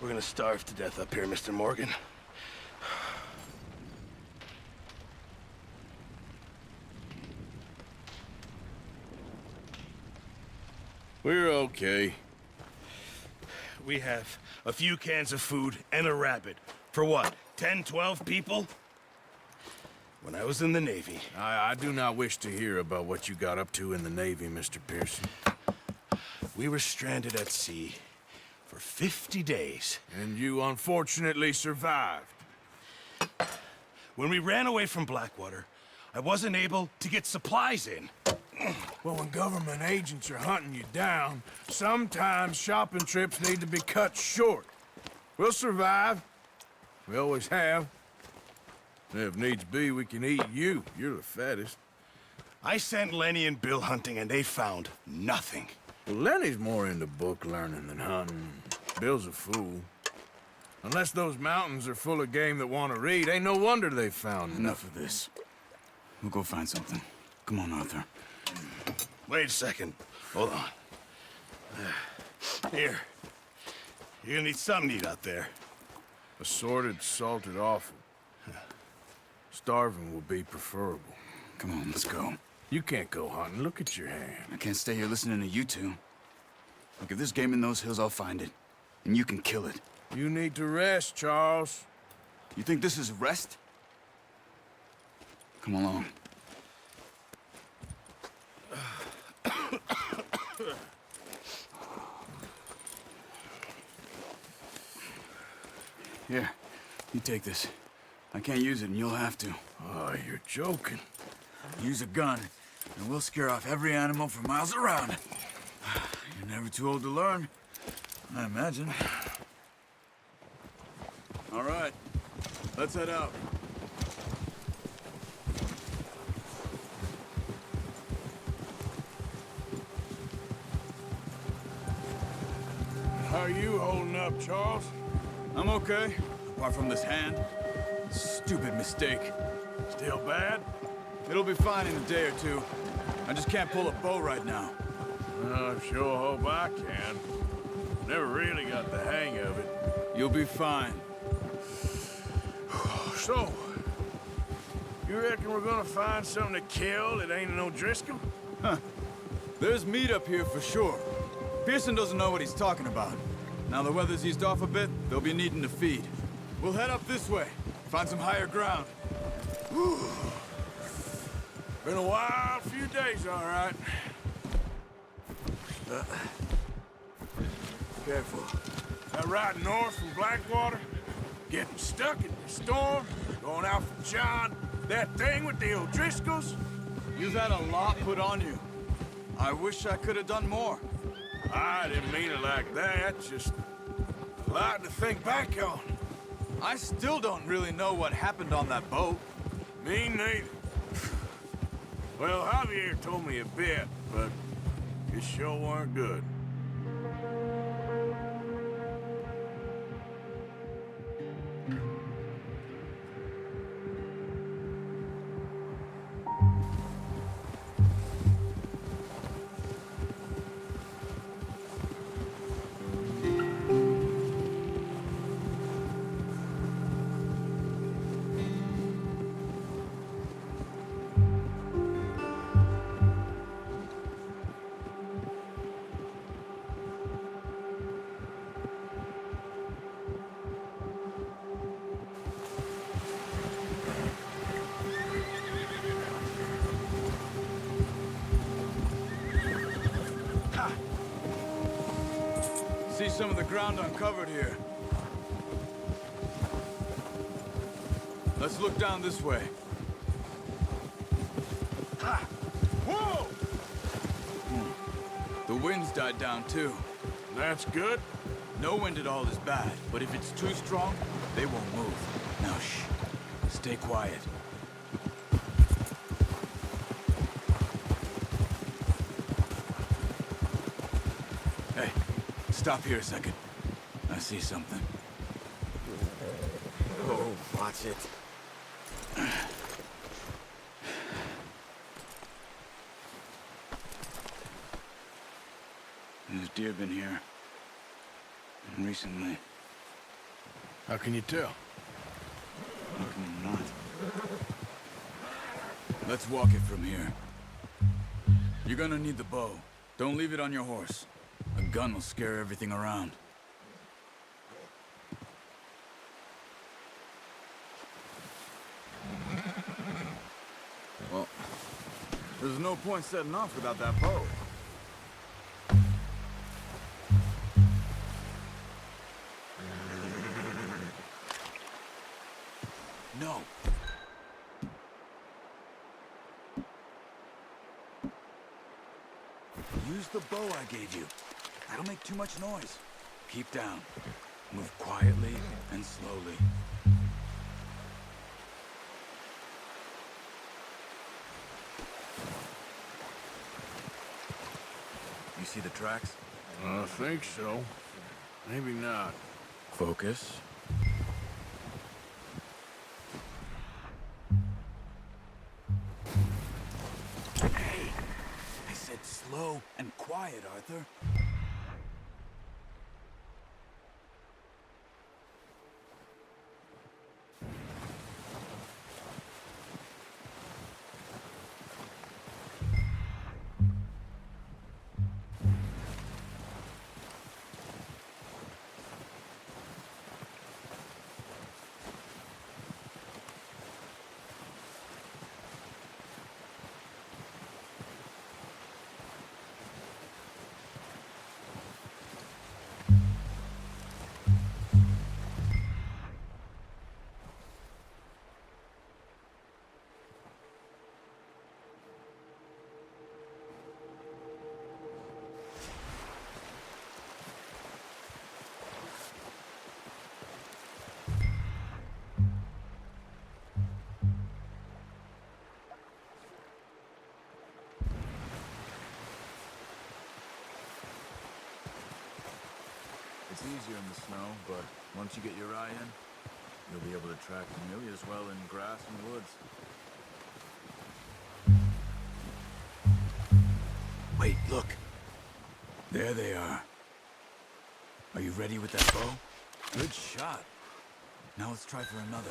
We're gonna starve to death up here, Mr. Morgan. We're okay. We have a few cans of food and a rabbit. For what, 10, 12 people? When I was in the Navy... I do not wish to hear about what you got up to in the Navy, Mr. Pearson. We were stranded at sea for 50 days. And you unfortunately survived. When we ran away from Blackwater, I wasn't able to get supplies in. Well, when government agents are hunting you down, sometimes shopping trips need to be cut short. We'll survive. We always have. If needs be, we can eat you. You're the fattest. I sent Lenny and Bill hunting, and they found nothing. Well, Lenny's more into book learning than hunting. Bill's a fool. Unless those mountains are full of game that want to read, ain't no wonder they found Enough of this. We'll go find something. Come on, Arthur. Wait a second. Hold on. Here. You're gonna need something to eat out there. Assorted, salted offal. Starving will be preferable. Come on, let's go. You can't go hunting. Look at your hand. I can't stay here listening to you two. Look, if there's game in those hills, I'll find it. And you can kill it. You need to rest, Charles. You think this is rest? Come along. Here, you take this. I can't use it, and you'll have to. Oh, you're joking. Use a gun, and we'll scare off every animal for miles around. You're never too old to learn, I imagine. All right, let's head out. How are you holding up, Charles? I'm okay, apart from this hand. Stupid mistake. Still bad? It'll be fine in a day or two. I just can't pull a bow right now. I sure hope I can. Never really got the hang of it. You'll be fine. So, you reckon we're gonna find something to kill that ain't no Driscoll? Huh. There's meat up here for sure. Pearson doesn't know what he's talking about. Now the weather's eased off a bit, they'll be needing to feed. We'll head up this way, find some higher ground. Whew. Been a wild few days, all right. Careful. That ride north from Blackwater, getting stuck in the storm, going out for John, that thing with the O'Driscolls. You've had a lot put on you. I wish I could have done more. I didn't mean it like that, just a lot to think back on. I still don't really know what happened on that boat. Me neither. Well, Javier told me a bit, but it sure weren't good. See some of the ground uncovered here. Let's look down this way. Whoa! The wind's died down too. That's good. No wind at all is bad, but if it's too strong, they won't move. Now shh. Stay quiet. Hey, stop here a second. I see something. Oh, watch it. There's deer been here. Recently. How can you tell? How can you not? Let's walk it from here. You're gonna need the bow. Don't leave it on your horse. A gun will scare everything around. Well, there's no point setting off without that bow. No. Use the bow I gave you. That'll make too much noise. Keep down. Move quietly and slowly. You see the tracks? I think so. Maybe not. Focus. Hey! I said slow and quiet, Arthur. It's easier in the snow, but once you get your eye in, you'll be able to track nearly as well in grass and woods. Wait, look. There they are. Are you ready with that bow? Good shot. Now let's try for another.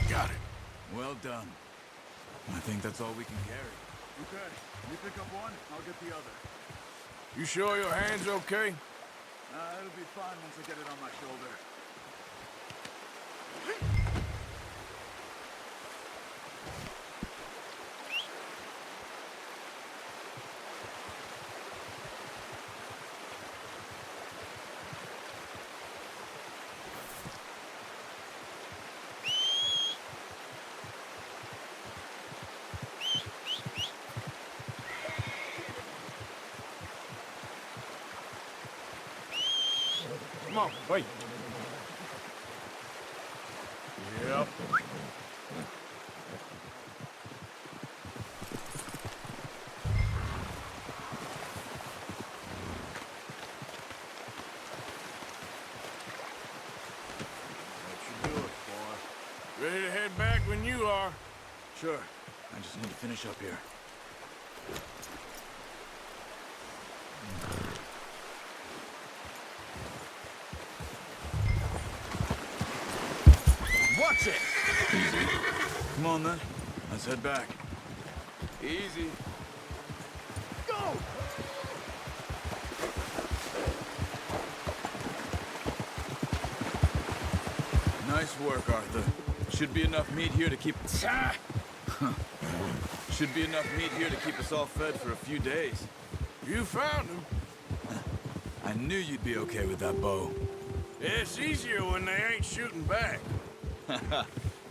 Got it. Well done. I think that's all we can carry. Okay, you pick up one, I'll get the other. You sure your hand's okay? It'll be fine once I get it on my shoulder. Come on, wait. Yep. That should do it, boy. Ready to head back when you are. Sure. I just need to finish up here. Watch it! Easy. Come on, then. Let's head back. Easy. Go! Nice work, Arthur. Should be enough meat here to keep... Should be enough meat here to keep us all fed for a few days. You found him. I knew you'd be okay with that bow. It's easier when they ain't shooting back.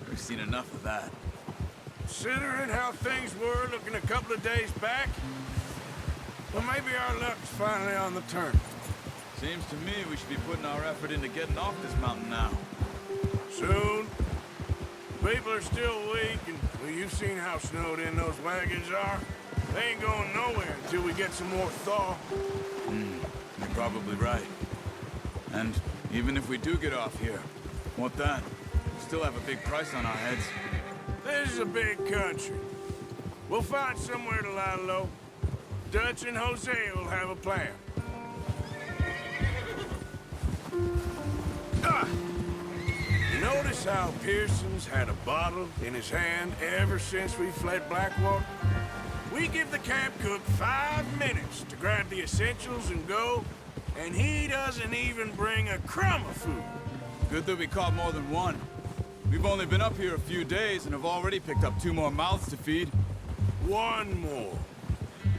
We've seen enough of that. Considering how things were looking a couple of days back, well, maybe our luck's finally on the turn. Seems to me we should be putting our effort into getting off this mountain now. Soon. People are still weak, and Well, you've seen how snowed in those wagons are. They ain't going nowhere until we get some more thaw. You're probably right. And even if we do get off here, what then? We still have a big price on our heads. This is a big country. We'll find somewhere to lie low. Dutch and Hosea will have a plan. You notice how Pearson's had a bottle in his hand ever since we fled Blackwater? We give the camp cook 5 minutes to grab the essentials and go, and he doesn't even bring a crumb of food. Good that we caught more than one. We've only been up here a few days and have already picked up 2 more mouths to feed. 1 more.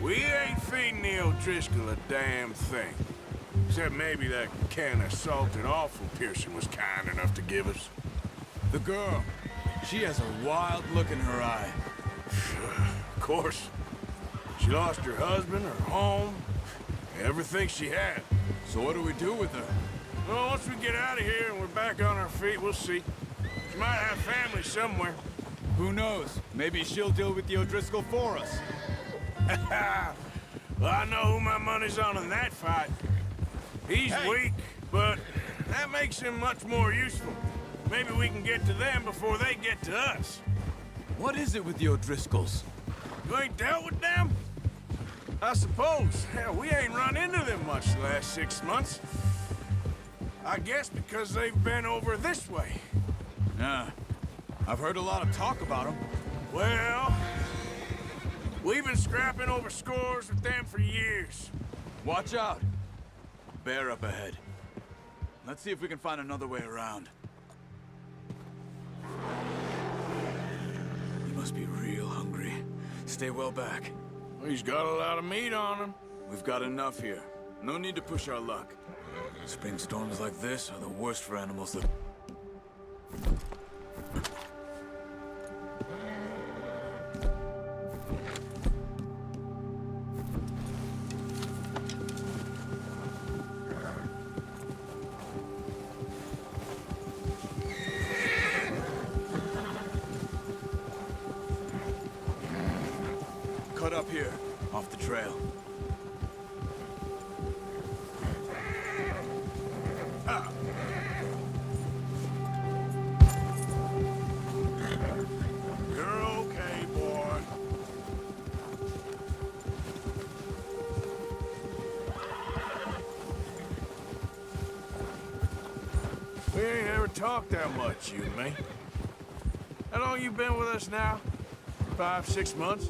We ain't feeding the O'Driscoll a damn thing. Except maybe that can of salted offal Pearson was kind enough to give us. The girl, she has a wild look in her eye. Of course. She lost her husband, her home, everything she had. So what do we do with her? Well, once we get out of here and we're back on our feet, we'll see. She might have family somewhere. Who knows? Maybe she'll deal with the O'Driscoll for us. Well, I know who my money's on in that fight. He's weak, but that makes him much more useful. Maybe we can get to them before they get to us. What is it with the O'Driscolls? You ain't dealt with them? I suppose. Hell, we ain't run into them much the last 6 months. I guess because they've been over this way. Yeah. I've heard a lot of talk about them. Well, we've been scrapping over scores with them for years. Watch out. Bear up ahead. Let's see if we can find another way around. You must be real hungry. Stay well back. He's got a lot of meat on him. We've got enough here. No need to push our luck. Spring storms like this are the worst for animals that... Cut up here, off the trail. You're okay, boy. We ain't ever talked that much, you and me. How long you been with us now? 5, 6 months?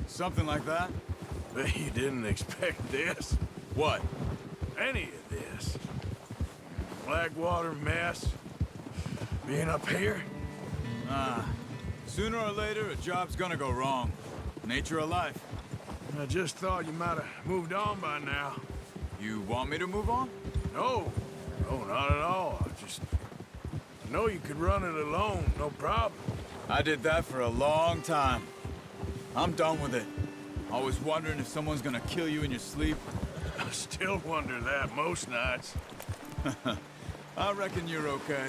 Something like that? Bet you didn't expect this. What? Any of this. Blackwater mess. Being up here. Sooner or later, a job's gonna go wrong. Nature of life. I just thought you might have moved on by now. You want me to move on? No. No, not at all. I know you could run it alone, no problem. I did that for a long time. I'm done with it. Always wondering if someone's gonna kill you in your sleep. I still wonder that most nights. I reckon you're okay.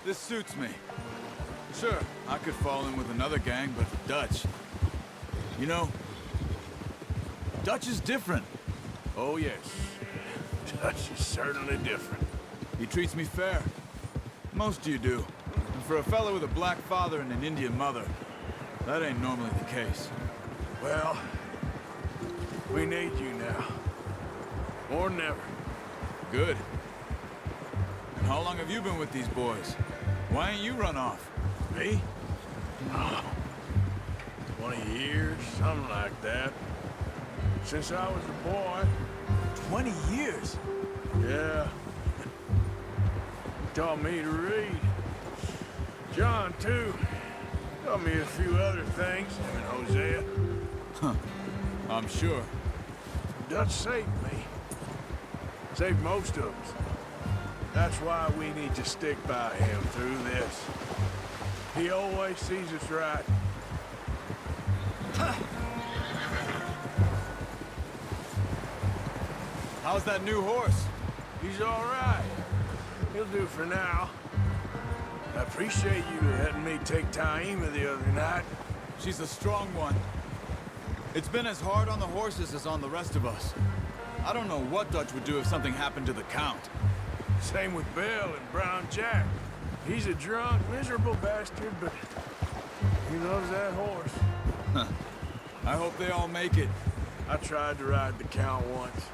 This suits me. Sure, I could fall in with another gang, but Dutch... You know, Dutch is different. Oh, yes. Dutch is certainly different. He treats me fair. Most of you do. And for a fella with a black father and an Indian mother, that ain't normally the case. Well, we need you now. More than ever. Good. And how long have you been with these boys? Why ain't you run off? Me? Oh, 20 years, something like that. Since I was a boy. 20 years? Yeah. He taught me to read. John, too. Taught me a few other things, him and Hosea. I'm sure. Dutch saved me. Saved most of us. That's why we need to stick by him through this. He always sees us right. How's that new horse? He's all right. He'll do for now. I appreciate you letting me take Taima the other night. She's a strong one. It's been as hard on the horses as on the rest of us. I don't know what Dutch would do if something happened to the Count. Same with Bill and Brown Jack. He's a drunk, miserable bastard, but he loves that horse. I hope they all make it. I tried to ride the Count once.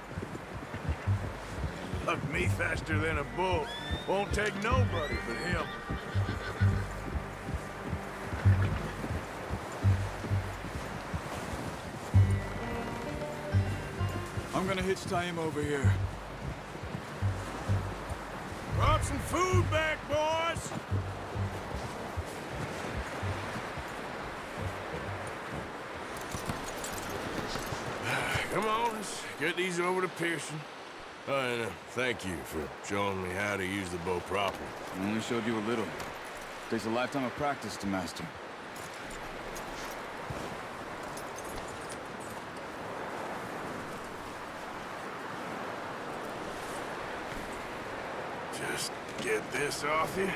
Lugged me faster than a bull. Won't take nobody but him. I'm gonna hitch Taima over here. Brought some food back, boys! Come on, let's get these over to Pearson. And thank you for showing me how to use the bow properly. I only showed you a little. Takes a lifetime of practice to master. Just get this off you.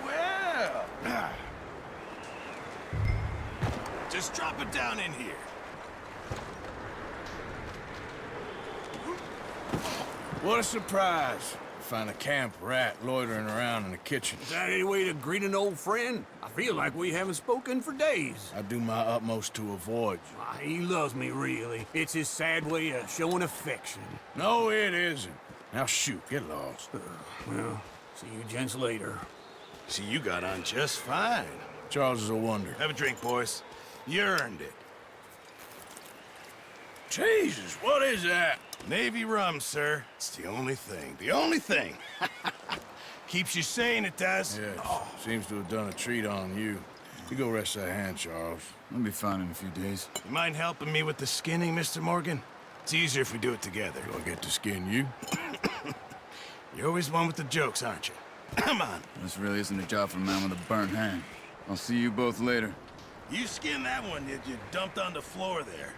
Well. Just drop it down in here. What a surprise. Find a camp rat loitering around in the kitchen. Is that any way to greet an old friend? I feel like we haven't spoken for days. I do my utmost to avoid you. Ah, he loves me, really. It's his sad way of showing affection. No, it isn't. Now shoot, get lost. Well, see you gents later. See, you got on just fine. Charles is a wonder. Have a drink, boys. You earned it. Jesus, what is that? Navy rum, sir. It's the only thing. The only thing. Keeps you sane, it does. Yes, seems to have done a treat on you. You go rest that hand, Charles. I'll be fine in a few days. You mind helping me with the skinning, Mr. Morgan? It's easier if we do it together. Do I get to skin you? You're always one with the jokes, aren't you? Come on. This really isn't a job for a man with a burnt hand. I'll see you both later. You skinned that one that you dumped on the floor there.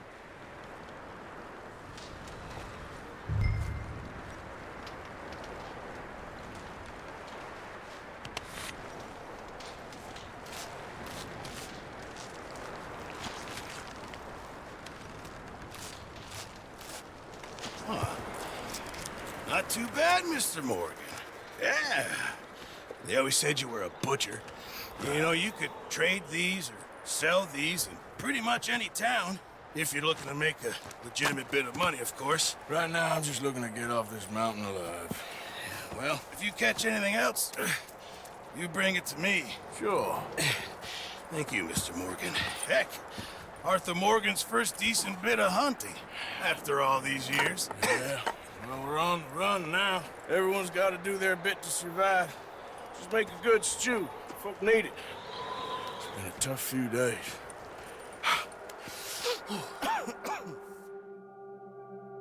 Not too bad, Mr. Morgan. Yeah. They always said you were a butcher. You know, you could trade these or sell these in pretty much any town. If you're looking to make a legitimate bit of money, of course. Right now, I'm just looking to get off this mountain alive. Well, if you catch anything else, you bring it to me. Sure. Thank you, Mr. Morgan. Heck, Arthur Morgan's first decent bit of hunting after all these years. Yeah. Well, we're on the run now. Everyone's got to do their bit to survive. Just make a good stew. Folk need it. It's been a tough few days.